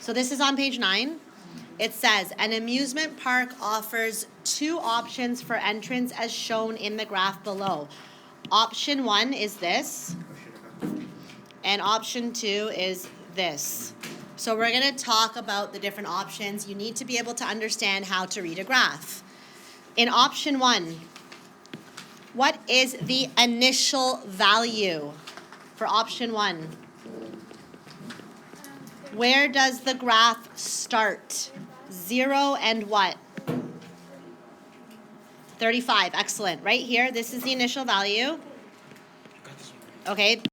So this is on page 9. It says, an amusement park offers 2 options for entrance as shown in the graph below. Option 1 is this, and option 2 is this. So we're going to talk about the different options. You need to be able to understand how to read a graph. In option 1, what is the initial value for option 1? Where does the graph start? 0 and what? 35. Excellent. Right here, this is the initial value. Okay.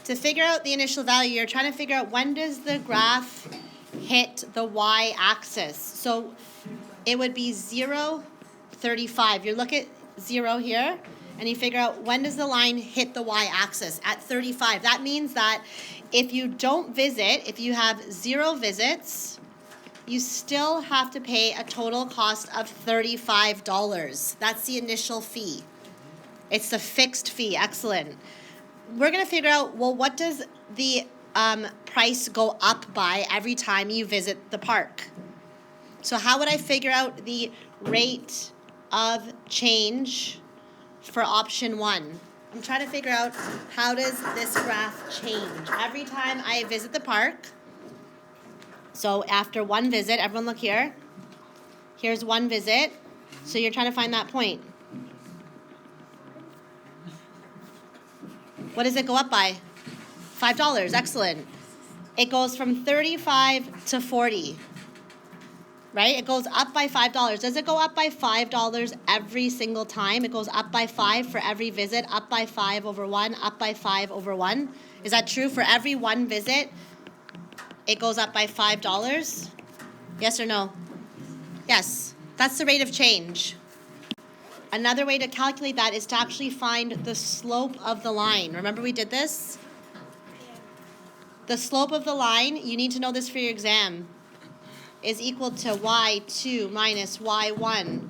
To figure out the initial value, you're trying to figure out when does the graph hit the y-axis. So it would be 0, 35. You look at 0 here, and you figure out when does the line hit the y-axis at 35. That means that if you don't visit, if you have 0 visits, you still have to pay a total cost of $35. That's the initial fee. It's the fixed fee. Excellent. We're going to figure out, well, what does the price go up by every time you visit the park? So how would I figure out the rate of change for option 1? I'm trying to figure out, how does this graph change every time I visit the park? So after 1 visit, everyone look here. Here's 1 visit. So you're trying to find that point. What does it go up by? $5. Excellent. It goes from 35 to 40. Right? It goes up by $5. Does it go up by $5 every single time? It goes up by 5 for every visit, up by 5 over 1, up by 5 over 1. Is that true? For every 1 visit, it goes up by $5? Yes or no? Yes. That's the rate of change. Another way to calculate that is to actually find the slope of the line. Remember we did this? The slope of the line, you need to know this for your exam, is equal to y2 minus y1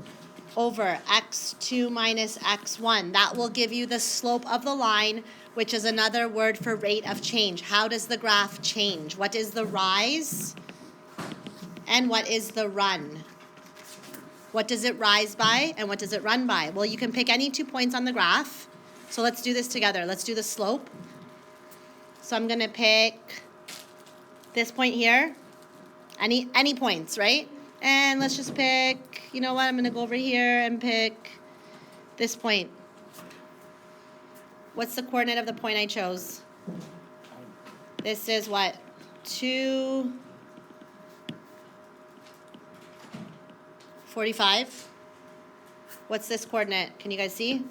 over x2 minus x1. That will give you the slope of the line, which is another word for rate of change. How does the graph change? What is the rise and what is the run? What does it rise by and what does it run by? Well, you can pick any 2 points on the graph. So let's do this together. Let's do the slope. So I'm going to pick this point here. Any points, right? And let's just pick, you know what, I'm going to go over here and pick this point. What's the coordinate of the point I chose? This is what? 2, 45. What's this coordinate? Can you guys see?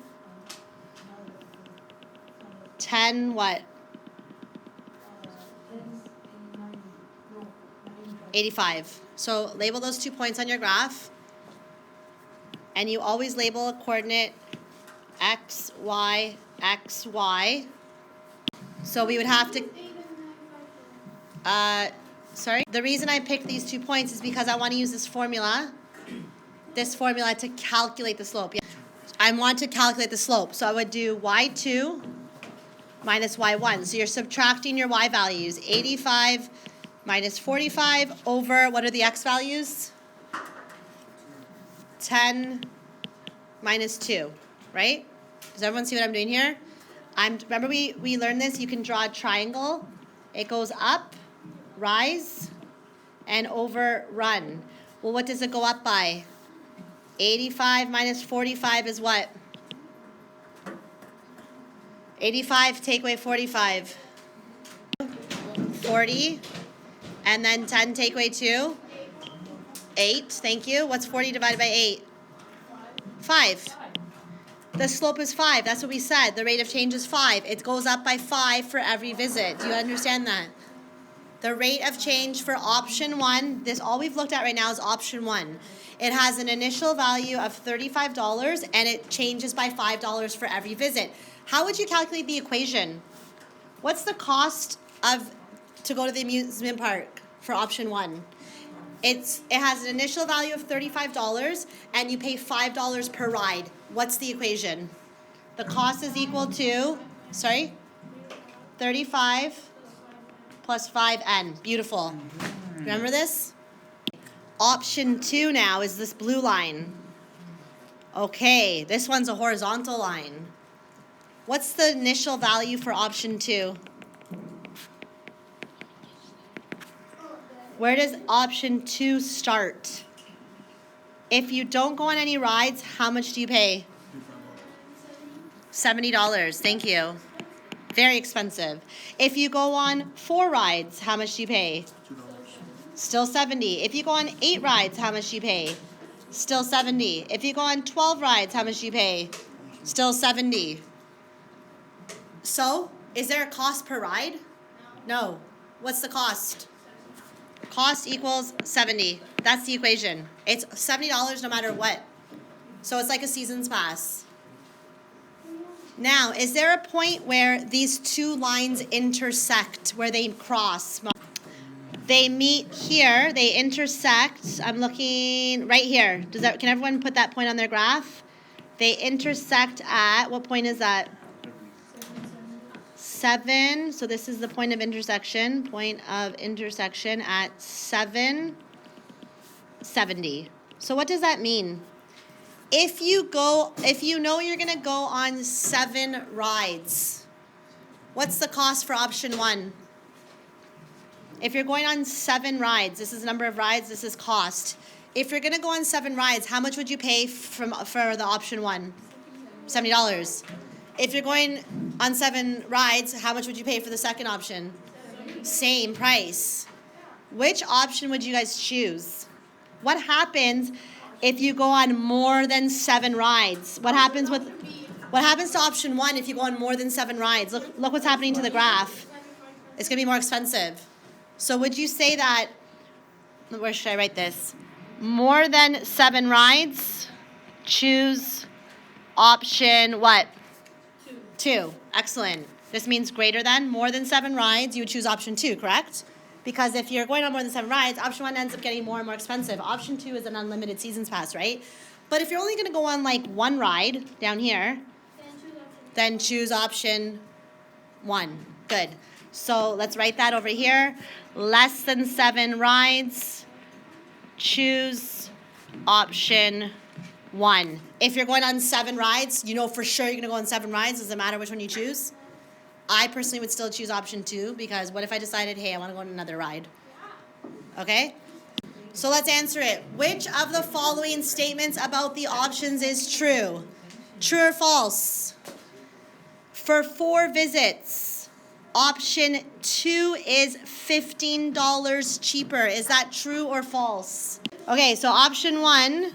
10 what? 85. So label those 2 points on your graph. And you always label a coordinate x, y, x, y. So we would have to... sorry? The reason I picked these 2 points is because I want to use this formula to calculate the slope. Yeah. I want to calculate the slope. So I would do y2 minus y1. So you're subtracting your y values. 85 minus 45 over, what are the x values? 10 minus 2, right? Does everyone see what I'm doing here? Remember we learned this, you can draw a triangle. It goes up, rise, and over, run. Well, what does it go up by? 85 minus 45 is what? 85, take away 45. 40. And then 10 take away 2? 8, thank you. What's 40 divided by 8? 5. The slope is 5. That's what we said. The rate of change is 5. It goes up by 5 for every visit. Do you understand that? The rate of change for option 1, all we've looked at right now is option 1. It has an initial value of $35 and it changes by $5 for every visit. How would you calculate the equation? What's the cost to go to the amusement park for option 1? It has an initial value of $35 and you pay $5 per ride. What's the equation? The cost is equal to, 35 plus 5n. Beautiful. Remember this? Option 2 now is this blue line. Okay, this one's a horizontal line. What's the initial value for option 2? Where does option 2 start? If you don't go on any rides, how much do you pay? $70. Thank you. Very expensive. If you go on 4 rides, how much do you pay? Still 70. If you go on 8 rides, how much do you pay? Still 70. If you go on 12 rides, how much do you pay? Still 70. So, is there a cost per ride? No. What's the cost? Cost equals 70. That's the equation. It's $70 no matter what. So it's like a season's pass. Now, is there a point where these 2 lines intersect, where they cross? They meet here, they intersect. I'm looking right here. Can everyone put that point on their graph? They intersect at, what point is that? 7. So this is the point of intersection. Point of intersection at 7:70. So what does that mean? If you know you're going to go on 7 rides, what's the cost for option 1? If you're going on 7 rides, this is the number of rides, this is cost. If you're going to go on 7 rides, how much would you pay for the option 1? $70. If you're going on 7 rides, how much would you pay for the second option? Same price. Which option would you guys choose? What happens if you go on more than 7 rides? What happens to option 1 if you go on more than 7 rides? Look what's happening to the graph. It's going to be more expensive. So would you say that, where should I write this? More than 7 rides, choose option what? 2. Excellent. This means greater than, more than 7 rides, you would choose option 2, correct? Because if you're going on more than 7 rides, option 1 ends up getting more and more expensive. Option 2 is an unlimited seasons pass, right? But if you're only going to go on like 1 ride down here, then choose option 1. Good. So let's write that over here. Less than 7 rides, choose option 1. If you're going on 7 rides, you know for sure you're going to go on 7 rides. Does it matter which one you choose? I personally would still choose option 2 because what if I decided, hey, I want to go on another ride? Okay? So let's answer it. Which of the following statements about the options is true? True or false? For 4 visits, option 2 is $15 cheaper. Is that true or false? Okay, so option 1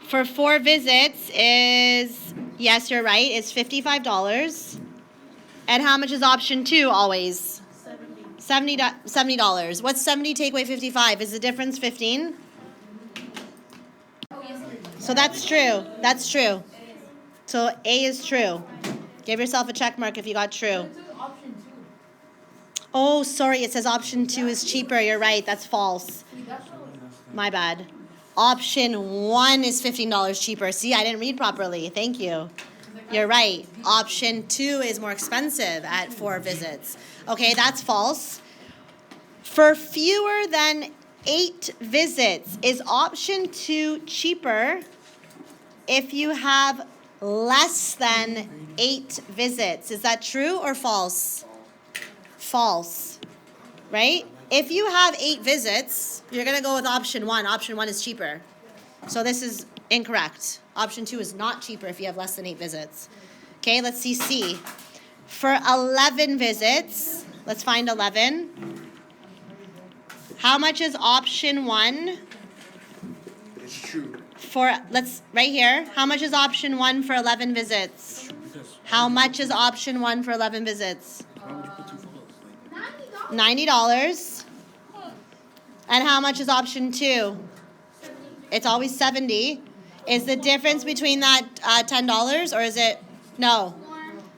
for 4 visits is, yes, you're right, it's $55. And how much is option 2 always? $70. What's 70 take away 55? Is the difference 15? So that's true. That's true. So A is true. Give yourself a check mark if you got true. Oh, sorry, it says option 2 is cheaper. You're right, that's false. My bad. Option 1 is $15 cheaper. See, I didn't read properly. Thank you. You're right. Option 2 is more expensive at 4 visits. Okay, that's false. For fewer than 8 visits, is option 2 cheaper if you have less than 8 visits? Is that true or false? False. Right? If you have 8 visits, you're going to go with option 1. Option 1 is cheaper. So this is incorrect. Option 2 is not cheaper if you have less than 8 visits. Okay, let's see C. For 11 visits, let's find 11. How much is option 1? It's true. Right here. How much is option 1 for 11 visits? How much is option 1 for 11 visits? $90. And how much is option 2? It's always 70. Is the difference between that $10 or is it? No.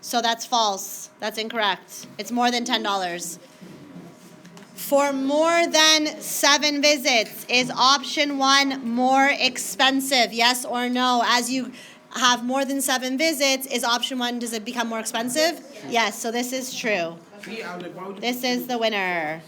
So that's false. That's incorrect. It's more than $10. For more than 7 visits, is option 1 more expensive? Yes or no? As you have more than 7 visits, is option 1, does it become more expensive? Yes, so this is true. This is the winner.